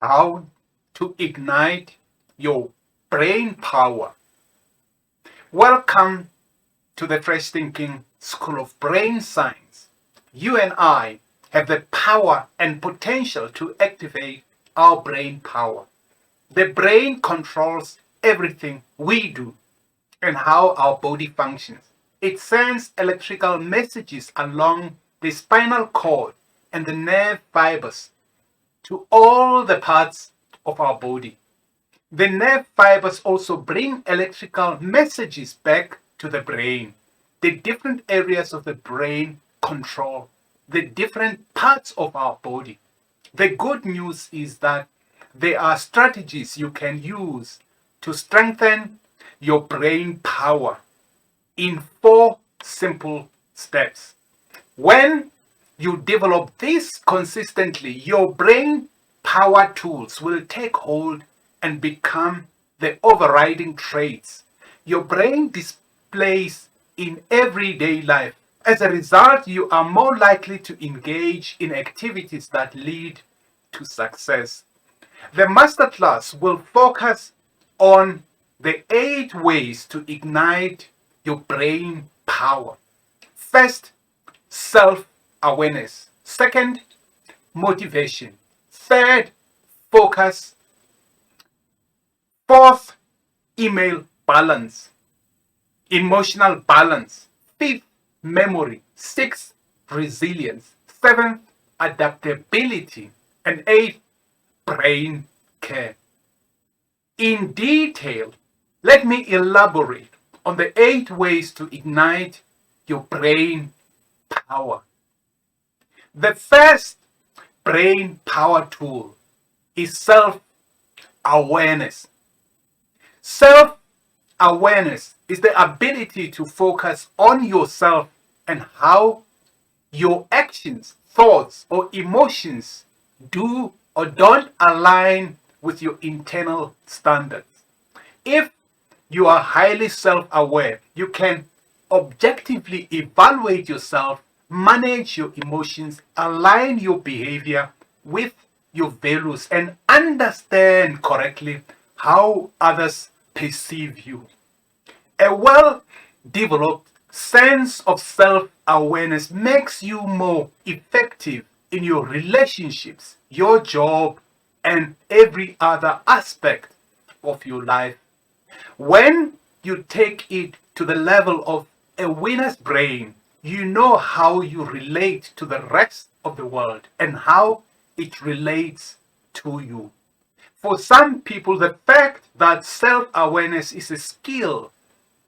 How to ignite your brain power. Welcome to the Fresh Thinking School of Brain Science. You and I have the power and potential to activate our brain power. The brain controls everything we do and how our body functions. It sends electrical messages along the spinal cord and the nerve fibers to all the parts of our body. The nerve fibers also bring electrical messages back to the brain. The different areas of the brain control the different parts of our body. The good news is that there are strategies you can use to strengthen your brain power in 4 simple steps. When you develop this consistently, your brain power tools will take hold and become the overriding traits your brain displays in everyday life. As a result, you are more likely to engage in activities that lead to success. The masterclass will focus on the 8 ways to ignite your brain power. First, self-awareness. Second, motivation. Third, focus. Fourth, emotional balance. Fifth, memory. Sixth, resilience. Seventh, adaptability. And eighth, brain care. In detail, let me elaborate on the 8 ways to ignite your brain power. The first brain power tool is self-awareness. Self-awareness is the ability to focus on yourself and how your actions, thoughts, or emotions do or don't align with your internal standards. If you are highly self-aware, you can objectively evaluate yourself, manage your emotions, align your behavior with your values, and understand correctly how others perceive you. A well-developed sense of self-awareness makes you more effective in your relationships, your job, and every other aspect of your life. When you take it to the level of a winner's brain, you know how you relate to the rest of the world and how it relates to you. For some people, the fact that self-awareness is a skill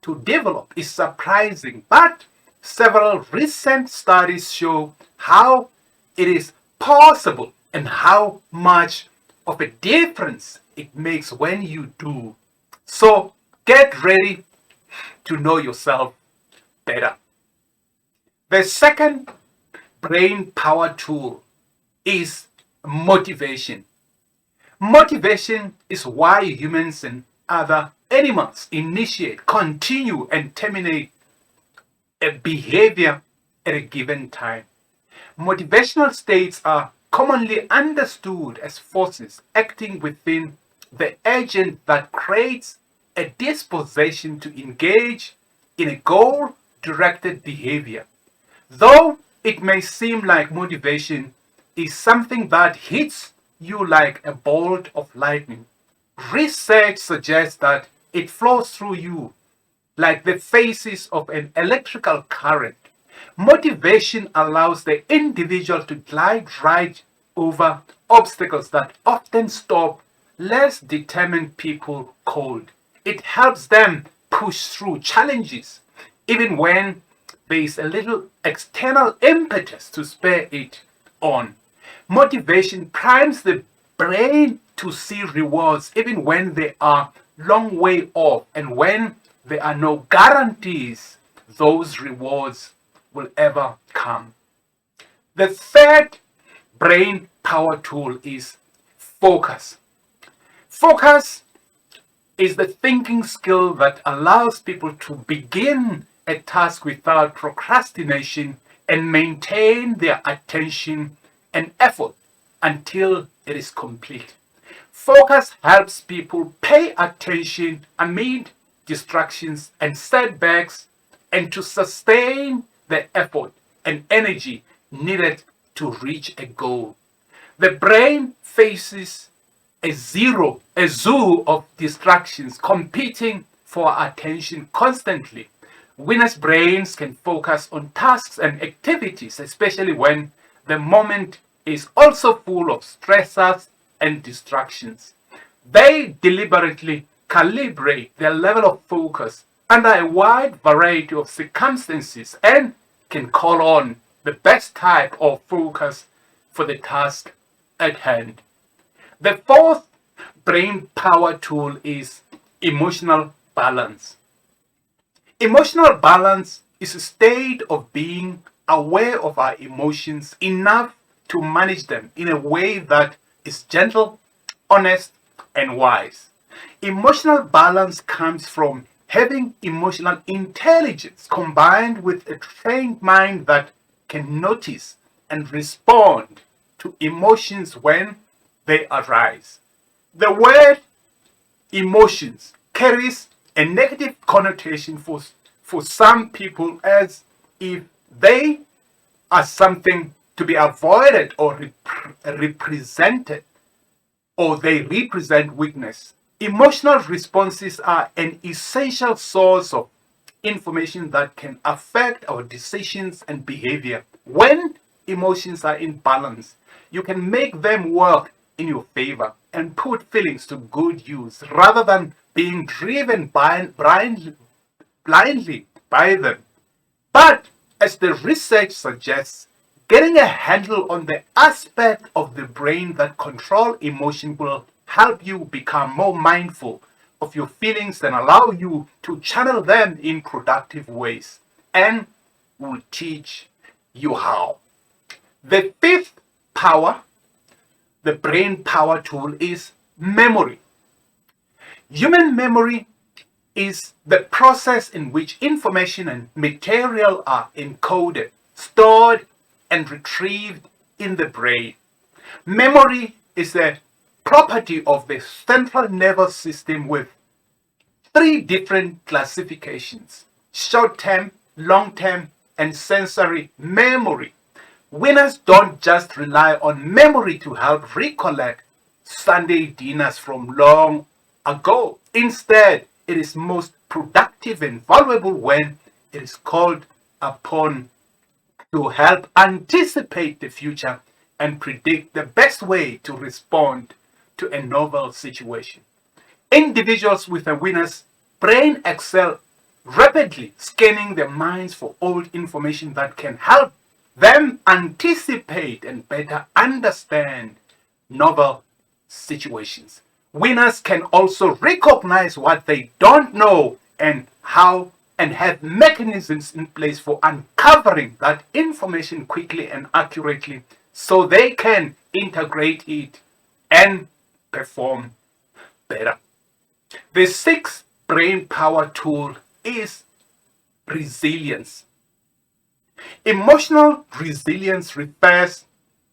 to develop is surprising, but several recent studies show how it is possible and how much of a difference it makes when you do. So get ready to know yourself better. The second brain power tool is motivation. Motivation is why humans and other animals initiate, continue, and terminate a behavior at a given time. Motivational states are commonly understood as forces acting within the agent that creates a disposition to engage in a goal-directed behavior. Though it may seem like motivation is something that hits you like a bolt of lightning, research suggests that it flows through you like the phases of an electrical current. Motivation allows the individual to glide right over obstacles that often stop less determined people cold. It helps them push through challenges, even when there is a little external impetus to spur it on. Motivation primes the brain to see rewards even when they are long way off and when there are no guarantees those rewards will ever come. The third brain power tool is focus. Focus is the thinking skill that allows people to begin a task without procrastination and maintain their attention and effort until it is complete. Focus helps people pay attention amid distractions and setbacks and to sustain the effort and energy needed to reach a goal. The brain faces a zoo of distractions competing for our attention constantly. Winners' brains can focus on tasks and activities, especially when the moment is also full of stressors and distractions. They deliberately calibrate their level of focus under a wide variety of circumstances and can call on the best type of focus for the task at hand. The fourth brain power tool is emotional balance. Emotional balance is a state of being aware of our emotions enough to manage them in a way that is gentle, honest, and wise. Emotional balance comes from having emotional intelligence combined with a trained mind that can notice and respond to emotions when they arise. The word emotions carries a negative connotation for some people as if they are something to be avoided or represented, or they represent weakness. Emotional responses are an essential source of information that can affect our decisions and behavior. When emotions are in balance, you can make them work in your favor and put feelings to good use rather than being driven blindly by them. But as the research suggests, getting a handle on the aspect of the brain that control emotion will help you become more mindful of your feelings and allow you to channel them in productive ways, and will teach you how. The fifth power, the brain power tool, is memory. Human memory is the process in which information and material are encoded, stored, and retrieved in the brain. Memory is a property of the central nervous system with three different classifications: short-term, long-term, and sensory memory. Winners don't just rely on memory to help recollect Sunday dinners from long ago. Instead, it is most productive and valuable when it is called upon to help anticipate the future and predict the best way to respond to a novel situation. Individuals with a winner's brain excel rapidly, scanning their minds for old information that can help them anticipate and better understand novel situations. Winners can also recognize what they don't know and how, and have mechanisms in place for uncovering that information quickly and accurately so they can integrate it and perform better. The sixth brain power tool is resilience. Emotional resilience refers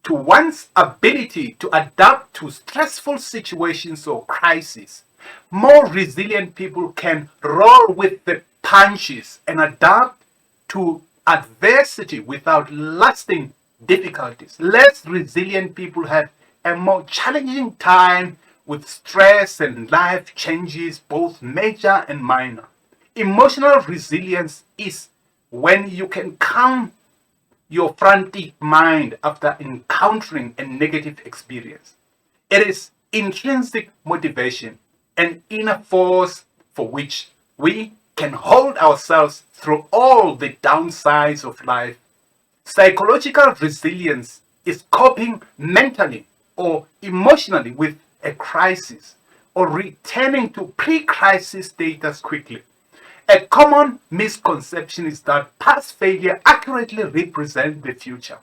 to one's ability to adapt to stressful situations or crises. More resilient people can roll with the punches and adapt to adversity without lasting difficulties. Less resilient people have a more challenging time with stress and life changes, both major and minor. Emotional resilience is when you can calm your frantic mind after encountering a negative experience. It is intrinsic motivation, an inner force for which we can hold ourselves through all the downsides of life. Psychological resilience is coping mentally or emotionally with a crisis or returning to pre-crisis status quickly. A common misconception is that past failure accurately represents the future.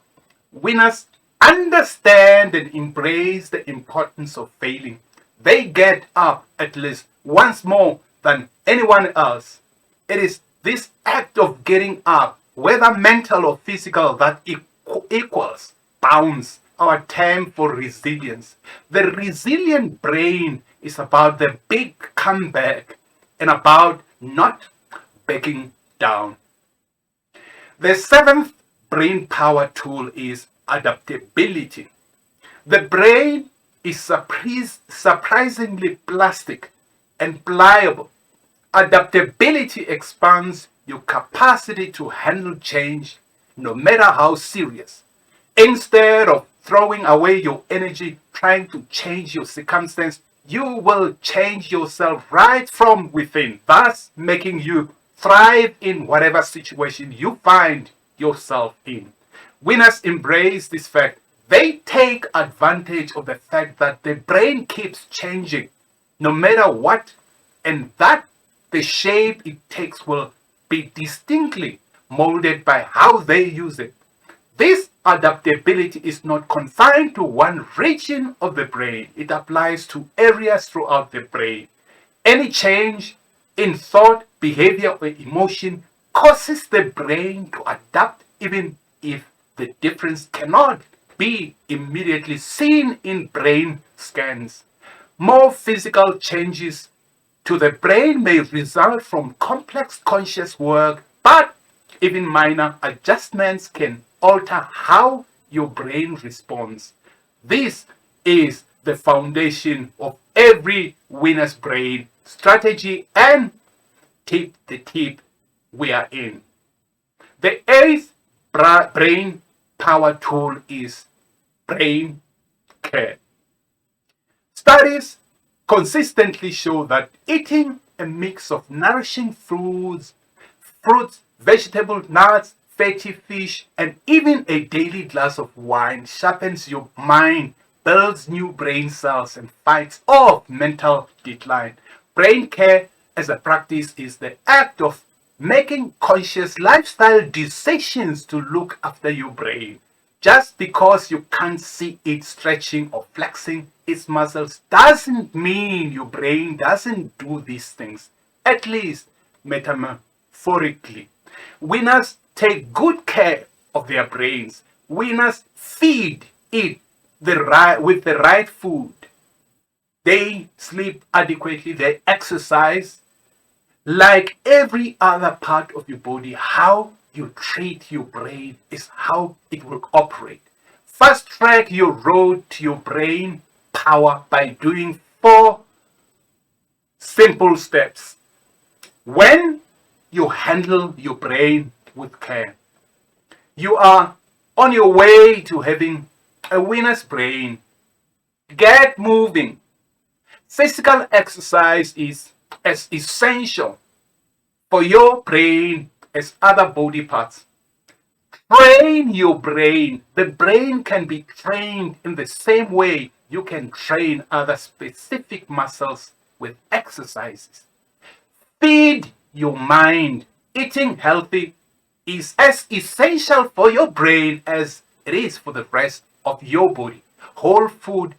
Winners understand and embrace the importance of failing. They get up at least once more than anyone else. It is this act of getting up, whether mental or physical, that equals bounce our term for resilience. The resilient brain is about the big comeback and about not backing down. The seventh brain power tool is adaptability. The brain is surprisingly plastic and pliable. Adaptability expands your capacity to handle change, no matter how serious. Instead of throwing away your energy trying to change your circumstance, you will change yourself right from within, thus making you thrive in whatever situation you find yourself in. Winners embrace this fact. They take advantage of the fact that the brain keeps changing no matter what, and that the shape it takes will be distinctly molded by how they use it. This adaptability is not confined to one region of the brain. It applies to areas throughout the brain. Any change in thought, behavior, or emotion causes the brain to adapt even if the difference cannot be immediately seen in brain scans. More physical changes to the brain may result from complex conscious work, but even minor adjustments can alter how your brain responds. This is the foundation of every winner's brain strategy and tip we are in. The eighth brain power tool is brain care. Studies consistently show that eating a mix of nourishing fruits, vegetables, nuts, fatty fish, and even a daily glass of wine sharpens your mind, builds new brain cells, and fights off mental decline. Brain care as a practice is the act of making conscious lifestyle decisions to look after your brain. Just because you can't see it stretching or flexing its muscles doesn't mean your brain doesn't do these things, at least metaphorically. Winners take good care of their brains. Winners feed it with the right food. They sleep adequately, they exercise. Like every other part of your body, how you treat your brain is how it will operate. Fast track your road to your brain power by doing 4 simple steps. When you handle your brain with care, you are on your way to having a winner's brain. Get moving. Physical exercise is as essential for your brain as other body parts. Train your brain. The brain can be trained in the same way you can train other specific muscles with exercises. Feed your mind. Eating healthy is as essential for your brain as it is for the rest of your body. Whole food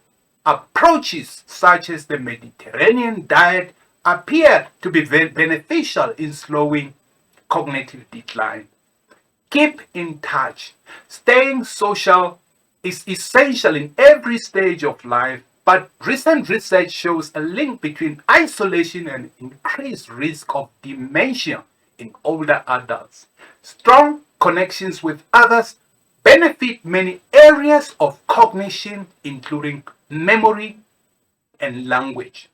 approaches such as the Mediterranean diet appear to be beneficial in slowing cognitive decline. Keep in touch. Staying social is essential in every stage of life, but recent research shows a link between isolation and increased risk of dementia in older adults. Strong connections with others benefit many areas of cognition, including memory and language.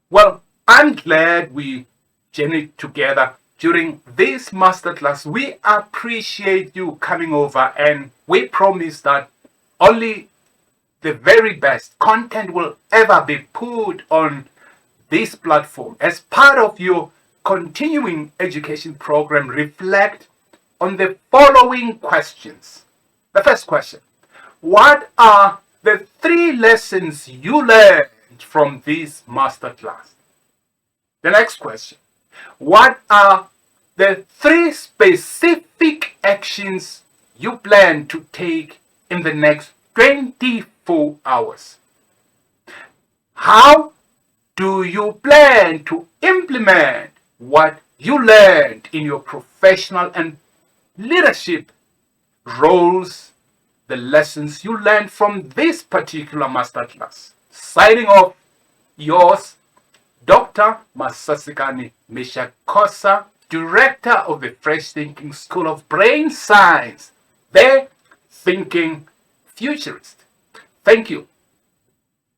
Well, I'm glad we journeyed together during this masterclass. We appreciate you coming over, and we promise that only the very best content will ever be put on this platform. As part of your continuing education program, reflect on the following questions. The first question: what are the 3 lessons you learned from this masterclass? The next question: what are the 3 specific actions you plan to take in the next 24 hours? How do you plan to implement what you learned in your professional and leadership roles the lessons you learned from this particular masterclass. Signing off, yours, Dr. Masasikani Mishakosa, Director of the Fresh Thinking School of Brain Science, the Thinking Futurist. Thank you.